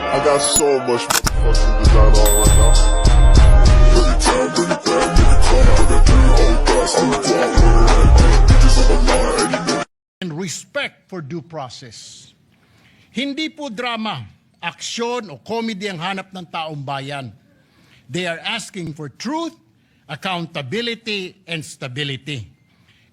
I got so much fucking design on right now. Every time, bring it back, make it come. I got 3 whole thoughts, I'm a block, bitches on my line, and respect for due process. Hindi po drama, aksyon o comedy ang hanap ng taong bayan. They are asking for truth, accountability, and stability.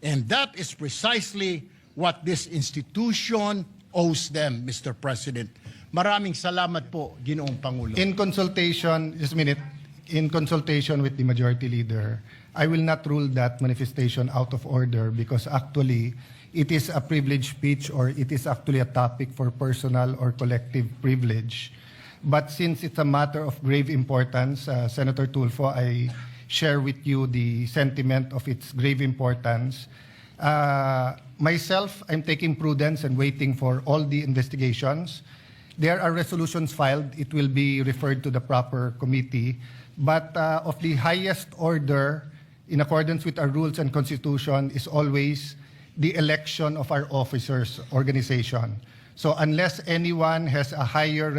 And that is precisely what this institution owes them, Mr. President. Maraming salamat po, Ginoong Pangulo. In consultation, just a minute, in consultation with the majority leader, I will not rule that manifestation out of order because actually it is a privileged speech or it is actually a topic for personal or collective privilege. But since it's a matter of grave importance, Senator Tulfo, I share with you the sentiment of its grave importance. Myself, I'm taking prudence and waiting for all the investigations. There are resolutions filed. It will be referred to the proper committee. But of the highest order, in accordance with our rules and constitution, is always the election of our officers' organization. So unless anyone has a higher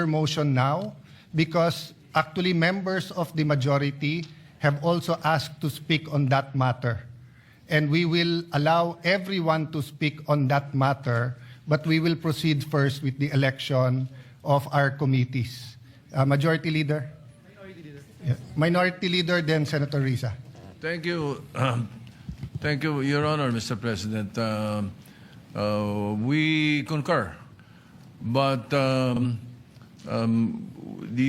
motion now, because actually members of the majority have also asked to speak on that matter. And we will allow everyone to speak on that matter, but we will proceed first with the election of our committees. Majority Leader? Minority Leader. Yeah. Minority Leader, then Senator Risa. Thank you. Thank you, Your Honor, Mr. President. We concur. But the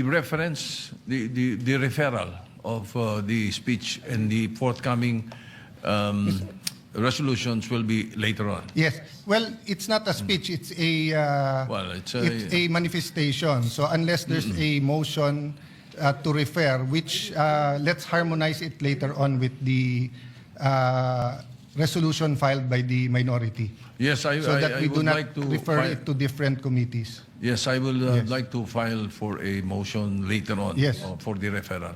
reference, the referral of the speech and the forthcoming resolutions will be later on. Yes. Well, it's not a speech. It's a it's a manifestation. So unless there's a motion to refer, which let's harmonize it later on with the resolution filed by the minority. Yes, so that we do not like to refer it to different committees. Yes, I will like to file for a motion later on for the referral.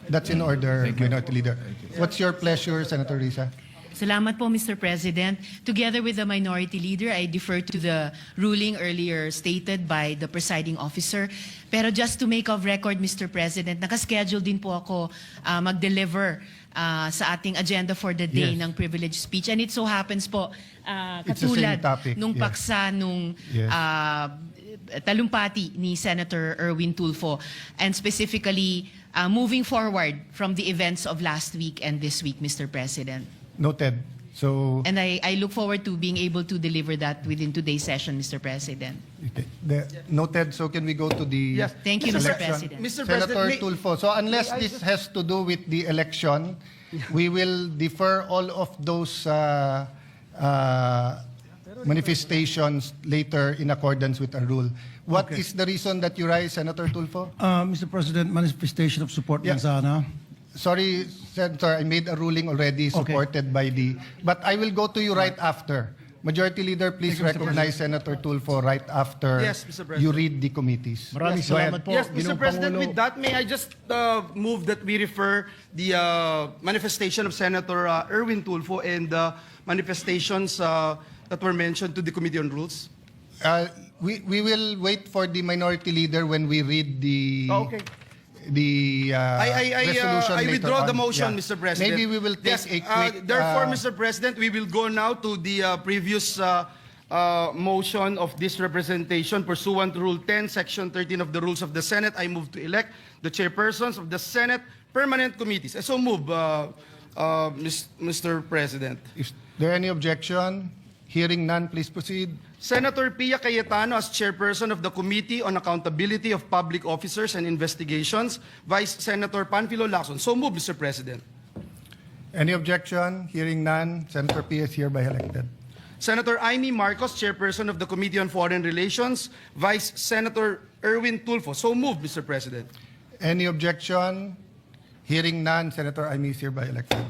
That's in order, Minority Leader. What's your pleasure, Senator Risa? Salamat po, Mr. President. Together with the Minority Leader, I defer to the ruling earlier stated by the presiding officer. Pero just to make of record, Mr. President, nakaschedule din po ako mag-deliver sa ating agenda for the day ng privilege speech. And it so happens po, katulad nung paksa nung talumpati ni Senator Erwin Tulfo, and specifically moving forward from the events of last week and this week, Mr. President. Noted. So, and I look forward to being able to deliver that within today's session, Mr. President. Noted. So can we go to the Thank you, Mr. President. Senator Tulfo. So unless this has to do with the election, we will defer all of those manifestations later in accordance with our rule. What is the reason that you rise, Senator Tulfo? Mr. President, manifestation of support lang sana. Sorry, Senator, I made a ruling already supported by the... But I will go to you right after. Majority Leader, please recognize Senator Tulfo right after you read the committees. Maraming salamat po. Yes, Mr. President, with that, may I just move that we refer the manifestation of Senator Erwin Tulfo and the manifestations that were mentioned to the Committee on Rules? We will wait for the Minority Leader when we read the... resolution I withdraw the on. motion, Mr. President. Maybe we will take a quick... therefore, Mr. President, we will go now to the previous motion of this representation pursuant to Rule 10, Section 13 of the Rules of the Senate. I move to elect the chairpersons of the Senate Permanent Committees. I so move, Mr. President. Is there any objection? Hearing none, please proceed. Senator Pia Cayetano as chairperson of the Committee on Accountability of Public Officers and Investigations. Vice Senator Panfilo Lacson. So move, Mr. President. Any objection? Hearing none, Senator Pia is hereby elected. Senator Amy Marcos, chairperson of the Committee on Foreign Relations. Vice Senator Erwin Tulfo. So move, Mr. President. Any objection? Hearing none, Senator Amy is hereby elected.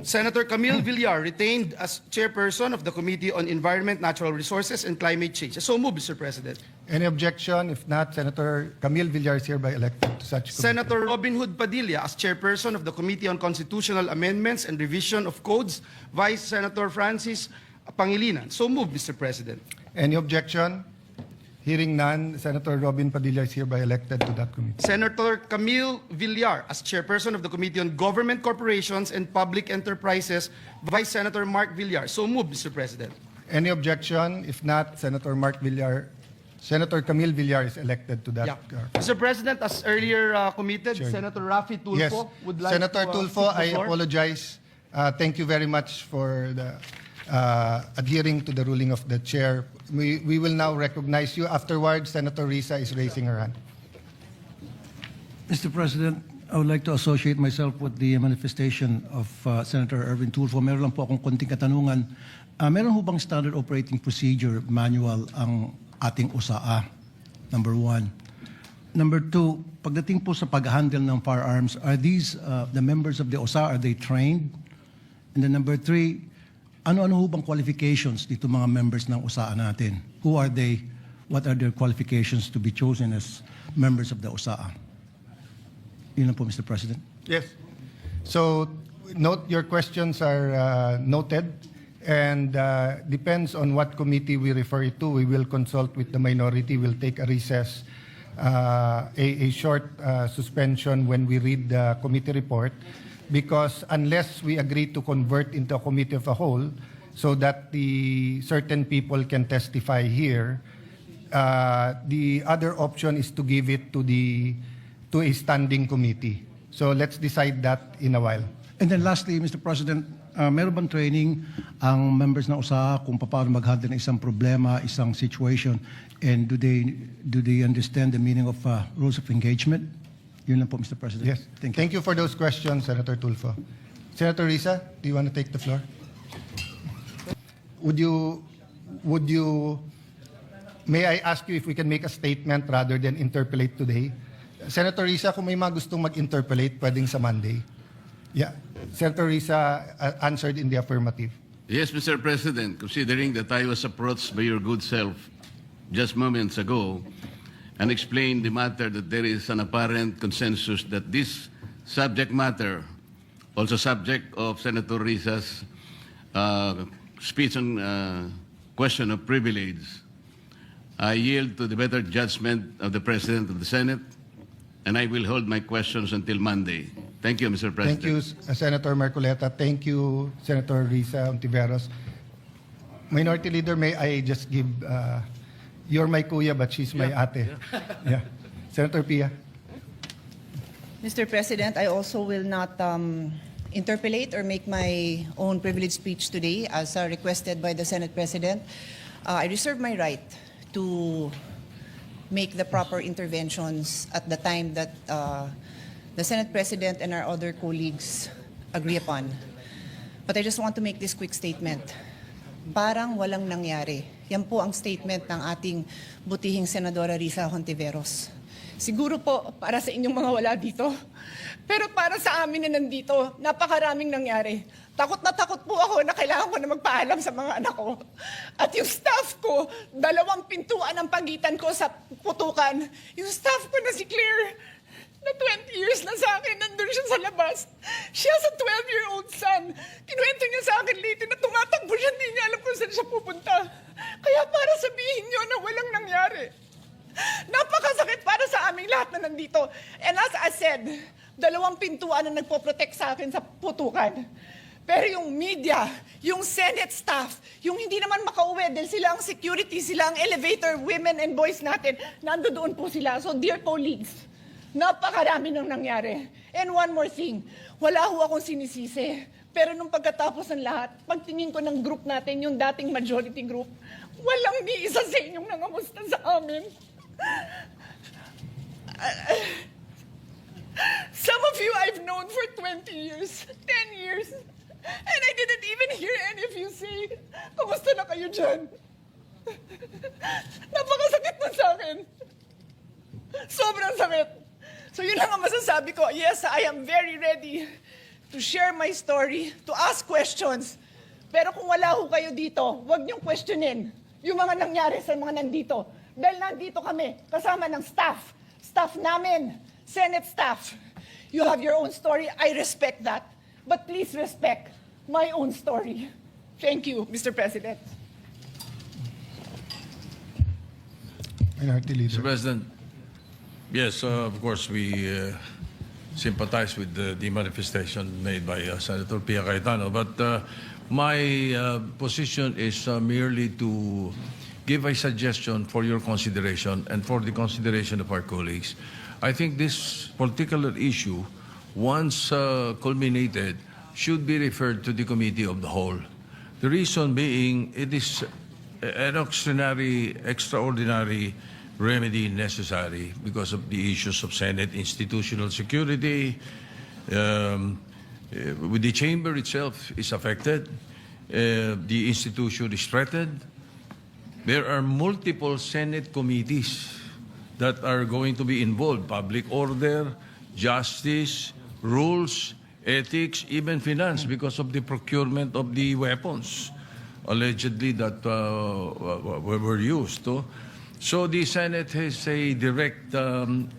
Senator Camille Villar, retained as chairperson of the Committee on Environment, Natural Resources, and Climate Change. So move, Mr. President. Any objection? If not, Senator Camille Villar is hereby elected to such committee. Senator Robin Hood Padilla as chairperson of the Committee on Constitutional Amendments and Revision of Codes. Vice Senator Francis Pangilinan. So move, Mr. President. Any objection? Hearing none, Senator Robin Padilla is hereby elected to that committee. Senator Camille Villar as chairperson of the Committee on Government Corporations and Public Enterprises, Vice Senator Mark Villar. So moved, Mr. President. Any objection? If not, Senator Camille Villar is elected to that. Mr. President, as earlier committed, Sure. Senator Rafi Tulfo Yes, would like Senator to Tulfo, take the I floor. apologize. Thank you very much for the adhering to the ruling of the chair. We will now recognize you. Afterwards, Senator Risa is raising her hand. Mr. President, I would like to associate myself with the manifestation of Senator Erwin Tulfo. Meron lang po akong konting katanungan. Meron ho bang standard operating procedure manual ang ating USAA? Number one. Number two, pagdating po sa pag-handle ng firearms, are these the members of the USAA, are they trained? And then number three, ano-ano ho bang qualifications dito mga members ng USAA natin? Who are they? What are their qualifications to be chosen as members of the USAA? Yun lang po, Mr. President. Yes. So, note your questions are noted, and depends on what committee we refer it to. We will consult with the minority. We'll take a recess, a short suspension when we read the committee report, because unless we agree to convert into a committee of a whole, so that the certain people can testify here, the other option is to give it to a standing committee. So let's decide that in a while. And then lastly, Mr. President, meron bang training ang members ng USAA kung paano mag-handle ng isang problema, isang situation, and do they understand the meaning of rules of engagement? Yun lang po, Mr. President. Yes. Thank you. Thank you for those questions, Senator Tulfo. Senator Risa, do you want to take the floor? May I ask you if we can make a statement rather than interpolate today? Senator Risa, kung may mga gustong mag-interpolate, pwedeng sa Monday. Yeah. Senator Risa answered in the affirmative. Yes, Mr. President, considering that I was approached by your good self just moments ago and explained the matter that there is an apparent consensus that this subject matter, also subject of Senator Risa's speech on question of privilege, I yield to the better judgment of the President of the Senate, and I will hold my questions until Monday. Thank you, Mr. President. Thank you, Senator Marcoleta. Thank you, Senator Risa Ontiveros. Minority Leader, may I just give, you're my kuya, but she's my ate. Yeah. Senator Pia. Mr. President, I also will not interpolate or make my own privileged speech today as requested by the Senate President. I reserve my right to make the proper interventions at the time that the Senate President and our other colleagues agree upon. But I just want to make this quick statement. Parang walang nangyari. Yan po ang statement ng ating butihing Senadora Risa Hontiveros. Siguro po para sa inyong mga wala dito. Pero para sa amin na nandito, napakaraming nangyari. Takot na takot po ako na kailangan ko na magpaalam sa mga anak ko. At yung staff ko, 2 pintuan ang pagitan ko sa putukan. Yung staff ko na si Claire, na 20 years na sa akin, nandun siya sa labas. She has a 12-year-old son. Kinuwento niya sa akin lately na tumatakbo siya, hindi niya alam kung saan siya pupunta. Kaya para sabihin niyo na walang nangyari. Napakasakit para sa aming lahat na nandito. And as I said, 2 pintuan na nagpo-protect sa akin sa putukan. Pero yung media, yung Senate staff, yung hindi naman makauwi dahil sila ang security, sila ang elevator women and boys natin, nandoon po sila. So dear colleagues, napakarami nang nangyari. And one more thing, wala ho akong sinisisi. Pero nung pagkatapos ng lahat, pagtingin ko ng group natin, yung dating majority group, walang ni isa sa inyong nangamusta sa amin. Some of you I've known for 20 years, 10 years, and I didn't even hear any of you say, kamusta na kayo dyan? Napakasakit na sa akin. Sobrang sakit. So yun lang ang masasabi ko. Yes, I am very ready to share my story, to ask questions. Pero kung wala ho kayo dito, huwag niyong questionin yung mga nangyari sa mga nandito. Dahil nandito kami, kasama ng staff namin, Senate staff. You have your own story. I respect that. But please respect my own story. Thank you, Mr. President. Minority Leader. Mr. President, yes, of course, we sympathize with the manifestation made by Senator Pia Cayetano. But my position is merely to give a suggestion for your consideration and for the consideration of our colleagues. I think this particular issue, once culminated, should be referred to the Committee of the Whole. The reason being, it is an extraordinary remedy necessary because of the issues of Senate institutional security. With the chamber itself is affected, the institution is threatened. There are multiple Senate committees that are going to be involved: public order, justice, rules, ethics, even finance, because of the procurement of the weapons allegedly that were used. So the Senate has a direct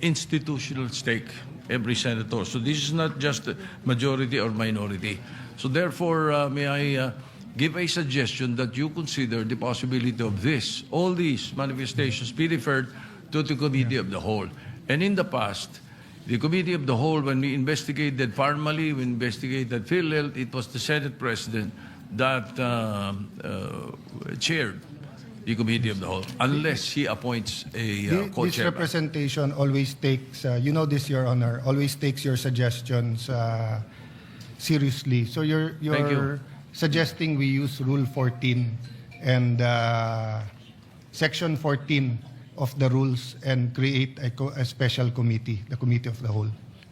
institutional stake, every senator. So this is not just majority or minority. So therefore, may I give a suggestion that you consider the possibility of all these manifestations be referred to the Committee of the Whole. And in the past, the Committee of the Whole, when we investigated formally, we investigated PhilHealth, it was the Senate President that chaired the Committee of the Whole, unless he appoints a This co-chairman. representation always takes, you know this, Your Honor, always takes your suggestions seriously. So Thank you. you're suggesting we use Rule 14 and Section 14 of the rules and create a special committee, the Committee of the Whole.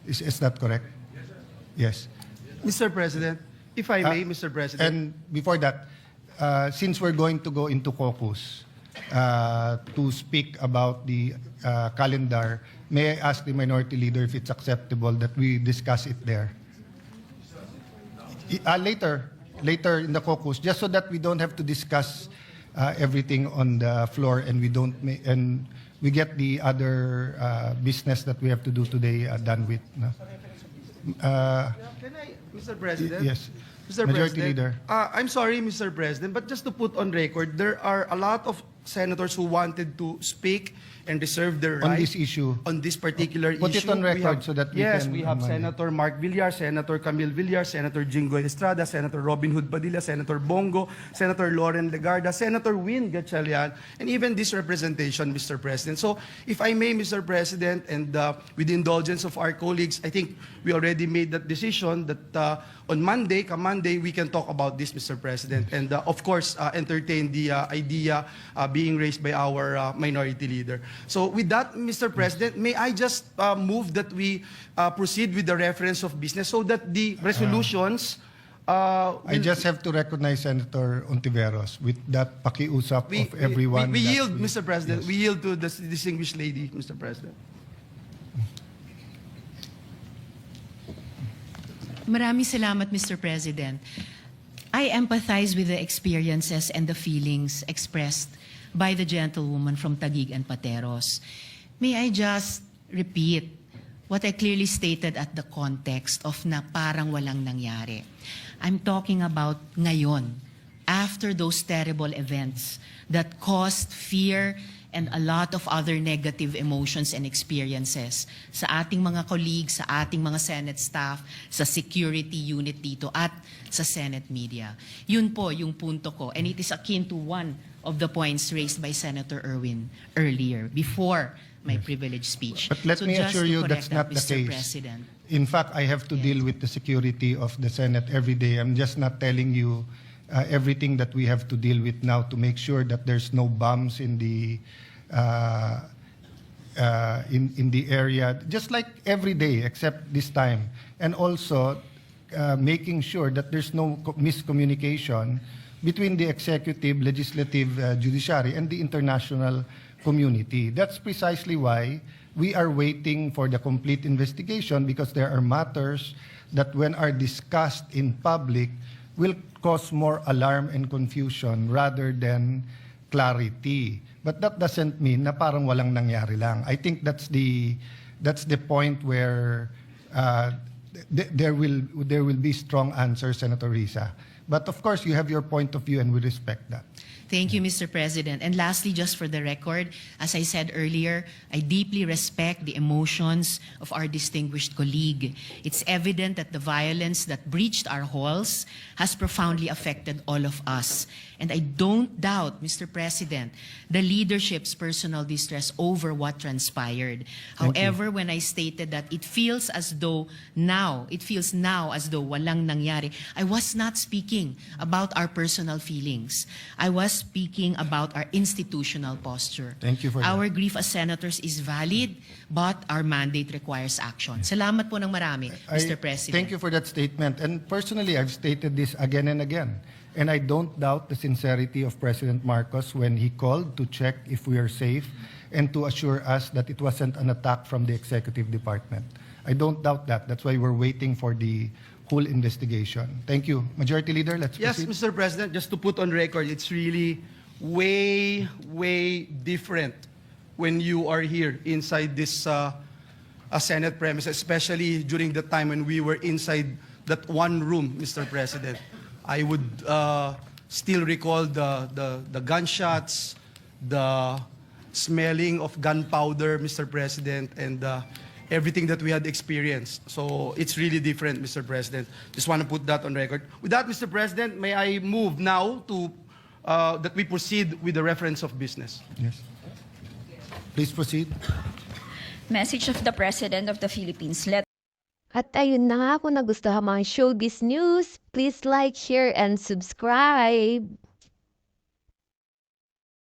Is that correct? Yes. Mr. President, if I may, Mr. President. And before that, since we're going to go into caucus to speak about the calendar, may I ask the Minority Leader if it's acceptable that we discuss it there? Later in the caucus, just so that we don't have to discuss everything on the floor and we get the other business that we have to do today done with. No? Can I, Mr. President? Yes. Mr. Majority President, Leader. I'm sorry, Mr. President, but just to put on record, there are a lot of senators who wanted to speak and reserve their right On this issue. on this particular issue. Put it on We record have- so that we yes, can we have amend it. Senator Mark Villar, Senator Camille Villar, Senator Jinggoy Estrada, Senator Robin Hood Padilla, Senator Bongo, Senator Lauren Legarda, Senator Win Gatchalian, and even this representation, Mr. President. So, if I may, Mr. President, and with the indulgence of our colleagues, I think we already made that decision that on Monday, we can talk about this, Mr. President, and of course, entertain the idea being raised by our Minority Leader. So with that, Mr. President, may I just move that we proceed with the reference of business so that the resolutions I just have to recognize Senator Ontiveros with that pakiusap of everyone. We that yield, Mr. President. Yes. We yield to the distinguished lady, Mr. President. Maraming salamat, Mr. President. I empathize with the experiences and the feelings expressed by the gentlewoman from Taguig and Pateros. May I just repeat what I clearly stated at the context of na parang walang nangyari. I'm talking about ngayon, after those terrible events that caused fear and a lot of other negative emotions and experiences sa ating mga colleagues, sa ating mga Senate staff, sa security unit dito at sa Senate media. Yun po yung punto ko. And it is akin to one of the points raised by Senator Erwin earlier, before my privileged speech. But let So me just assure to you correct that's not that, the Mr. case. President. In fact, I have to deal with the security of the Senate every day. I'm just not telling you everything that we have to deal with now to make sure that there's no bombs in the in the area, just like every day except this time, and also making sure that there's no miscommunication between the executive, legislative, judiciary, and the international community. That's precisely why we are waiting for the complete investigation, because there are matters that when are discussed in public will cause more alarm and confusion rather than clarity. But that doesn't mean na parang walang nangyari lang. I think that's the point where there will be strong answers, Senator Risa. But of course, you have your point of view, and we respect that. Thank you, Mr. President. And lastly, just for the record, as I said earlier, I deeply respect the emotions of our distinguished colleague. It's evident that the violence that breached our halls has profoundly affected all of us. And I don't doubt, Mr. President, the leadership's personal distress over what transpired. However, when I stated that it feels now as though walang nangyari, I was not speaking about our personal feelings. I was speaking about our institutional posture. Thank you for that. Our grief as senators is valid, but our mandate requires action. Salamat po ng marami, Mr. President. Thank you for that statement. And personally, I've stated this again and again. And I don't doubt the sincerity of President Marcos when he called to check if we are safe and to assure us that it wasn't an attack from the executive department. I don't doubt that. That's why we're waiting for the whole investigation. Thank you. Majority Leader, let's Yes, proceed. Mr. President, just to put on record, it's really way, way different when you are here inside this Senate premise, especially during the time when we were inside that one room, Mr. President. I would still recall the gunshots, the smelling of gunpowder, Mr. President, and everything that we had experienced. So it's really different, Mr. President. Just want to put that on record. With that, Mr. President, may I move now to that we proceed with the reference of business. Yes. Please proceed. Message of the President of the Philippines. At ayun na nga, kung nagustuhan mga showbiz news, please like, share, and subscribe.